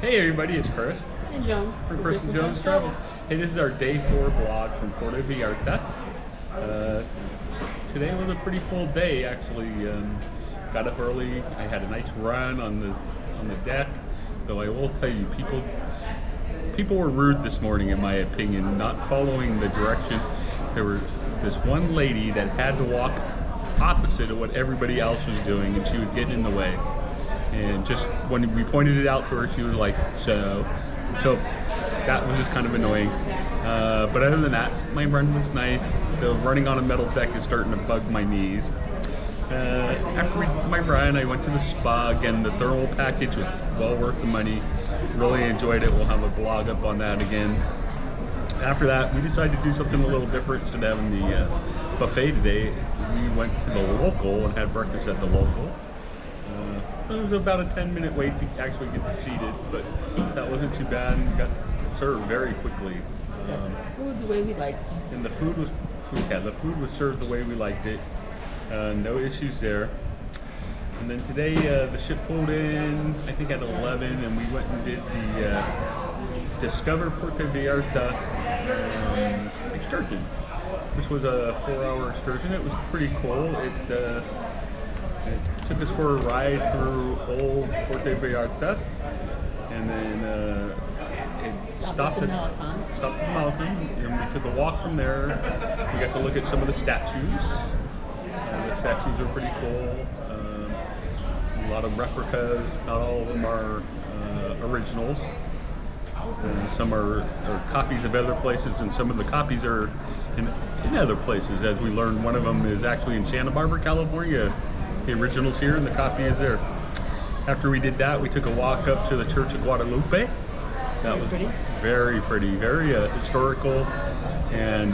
Hey everybody, it's Chris. And Joan. From Chris and Joan's Travels. Hey, this is our day 4 vlog from Puerto Vallarta. Today was a pretty full day actually. Got up early. I had a nice run on the deck. Though I will tell you, people were rude this morning in my opinion, not following the direction. There was this one lady that had to walk opposite of what everybody else was doing, and she was getting in the way. And just when we pointed it out to her, she was like, so that was just kind of annoying. But other than that, my run was nice. The running on a metal deck is starting to bug my knees. After my run, I went to the spa. Again, the thermal package was well worth the money. Really enjoyed it. We'll have a blog up on that again. After that, we decided to do something a little different. Instead of having the buffet today, we went to the local and had breakfast at the local. It was about a 10-minute wait to actually get seated, but that wasn't too bad. And got served very quickly. Food the way we liked. And the food was served the way we liked it. No issues there. And then today the ship pulled in, I think at 11, and we went and did the Discover Puerto Vallarta excursion, which was a 4-hour excursion. It was pretty cool. It took us for a ride through old Puerto Vallarta, and then it stopped at Malcolm, and we took a walk from there. We got to look at some of the statues. The statues are pretty cool. A lot of replicas. Not all of them are originals. Some are copies of other places, and some of the copies are in other places. As we learned, one of them is actually in Santa Barbara, California. The original's here and the copy is there. After we did that, we took a walk up to the Church of Guadalupe. That was very pretty, very historical, and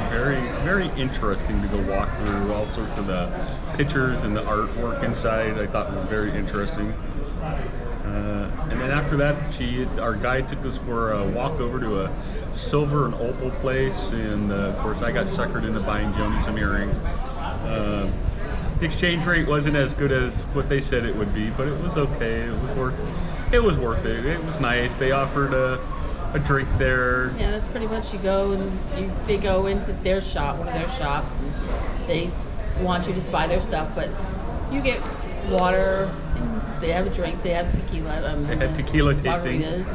very, very interesting to go walk through. All sorts of the pictures and the artwork inside I thought was very interesting. And then after that, our guide took us for a walk over to a silver and opal place, and of course I got suckered into buying Joni some earrings. The exchange rate wasn't as good as what they said it would be, but it was okay. It was worth it. It was nice. They offered a drink there. Yeah, that's pretty much, you go and they go into their shop, one of their shops, and they want you to buy their stuff, but you get water, and they have drinks, they have tequila. They had tequila tastings.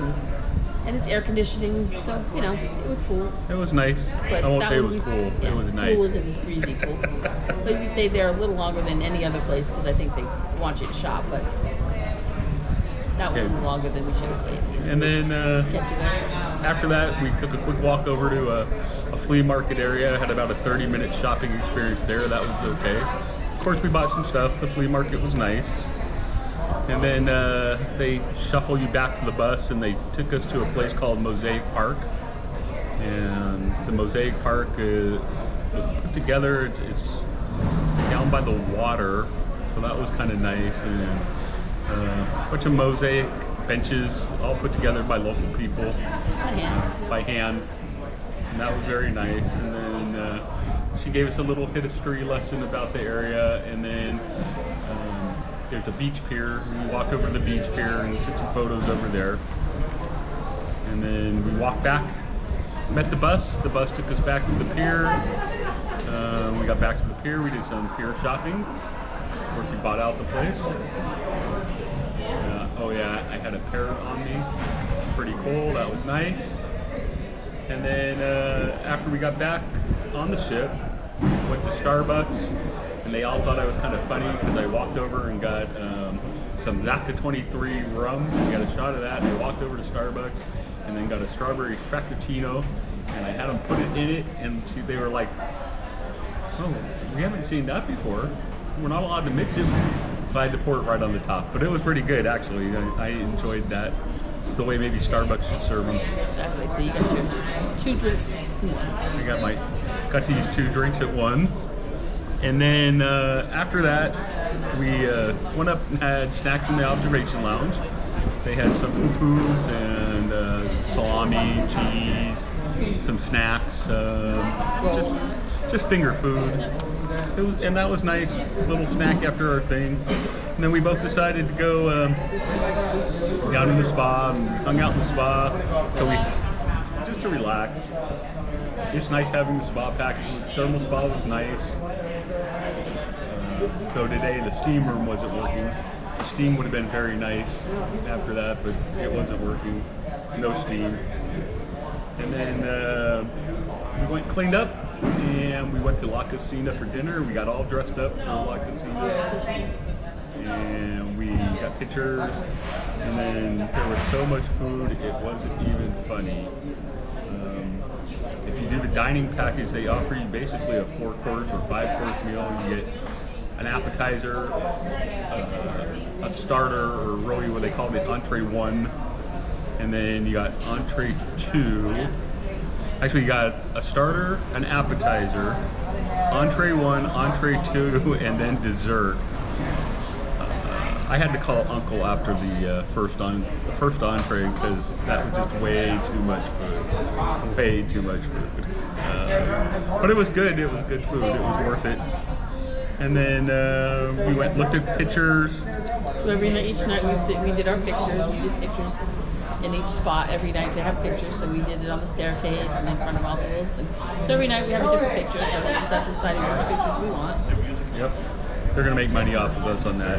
And it's air conditioning, so, you know, it was cool. It was nice. But I won't say it was cool. Yeah, it was nice. Cool isn't really cool. But you stayed there a little longer than any other place, because I think they want you to shop, but that one was longer than we should have stayed. And then after that, we took a quick walk over to a flea market area. Had about a 30-minute shopping experience there. That was okay. Of course, we bought some stuff. The flea market was nice. And then they shuffle you back to the bus, and they took us to a place called Mosaic Park. And the Mosaic Park was put together. It's down by the water, so that was kind of nice. And a bunch of mosaic benches, all put together by local people, by hand. And that was very nice. And then she gave us a little history lesson about the area, and then there's a beach pier. We walked over to the beach pier and took some photos over there. And then we walked back, met the bus. The bus took us back to the pier. We got back to the pier. We did some pier shopping. Of course, we bought out the place. Oh yeah, I had a parrot on me. Pretty cool. That was nice. And then after we got back on the ship, went to Starbucks. And they all thought I was kind of funny because I walked over and got some Zacca 23 rum. We got a shot of that, and I walked over to Starbucks and then got a strawberry frappuccino, and I had them put it in it, and they were like, oh, we haven't seen that before. We're not allowed to mix it. So I had to pour it right on the top. But it was pretty good, actually. I enjoyed that. It's the way maybe Starbucks should serve them. Exactly, so you got your 2 drinks in one. I got these 2 drinks at one. And then after that, we went up and had snacks in the observation lounge. They had some fufus and salami, cheese, some snacks, just finger food. And that was nice, little snack after our thing. And then we both decided to go down in the spa and hung out in the spa just to relax. It's nice having the spa package. The thermal spa was nice. Though today the steam room wasn't working. The steam would have been very nice after that, but it wasn't working. No steam. And then we went and cleaned up, and we went to La Casina for dinner. We got all dressed up for La Casina, and we got pictures. And then there was so much food, it wasn't even funny. If you do the dining package, they offer you basically a 4-course or 5-course meal. You get an appetizer, a starter, or really what they call it, entree 1, and then you got entree 2. Actually, you got a starter, an appetizer, entree 1, entree 2, and then dessert. I had to call Uncle after the first entree because that was just way too much food. Way too much food. But it was good. It was good food. It was worth it. And then we went looked at pictures. So each night we did our pictures. We did pictures in each spot every night. They have pictures, so we did it on the staircase and in front of all those. And so every night we have a different picture. So we just have to decide which pictures we want. Yep, they're gonna make money off of us on that.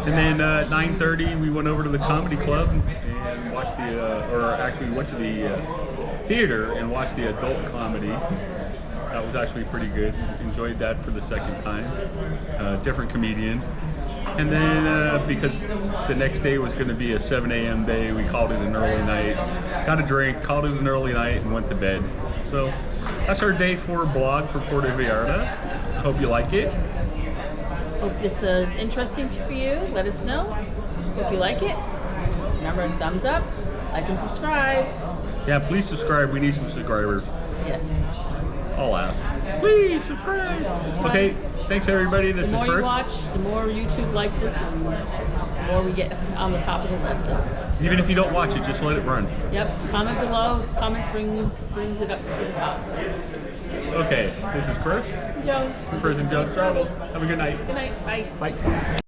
And then at 9:30 we went over to the comedy club and watched we went to the theater and watched the adult comedy. That was actually pretty good. Enjoyed that for the second time. Different comedian. And then because the next day was going to be a 7 a.m. day, we called it an early night. Got a drink, called it an early night, and went to bed. So that's our day 4 blog for Puerto Vallarta. Hope you like it. Hope this is interesting for you. Let us know if you like it. Remember, thumbs up, like, and subscribe. Yeah, please subscribe. We need some subscribers. Yes. I'll ask. Please subscribe. Okay, thanks everybody. This is Chris. The more you watch, the more YouTube likes us, and the more we get on the top of the list. So. Even if you don't watch it, just let it run. Yep. Comment below. Comments brings it up to the top. Okay, this is Chris. Joan. Chris and Joan's Travel. Have a good night. Good night. Bye. Bye.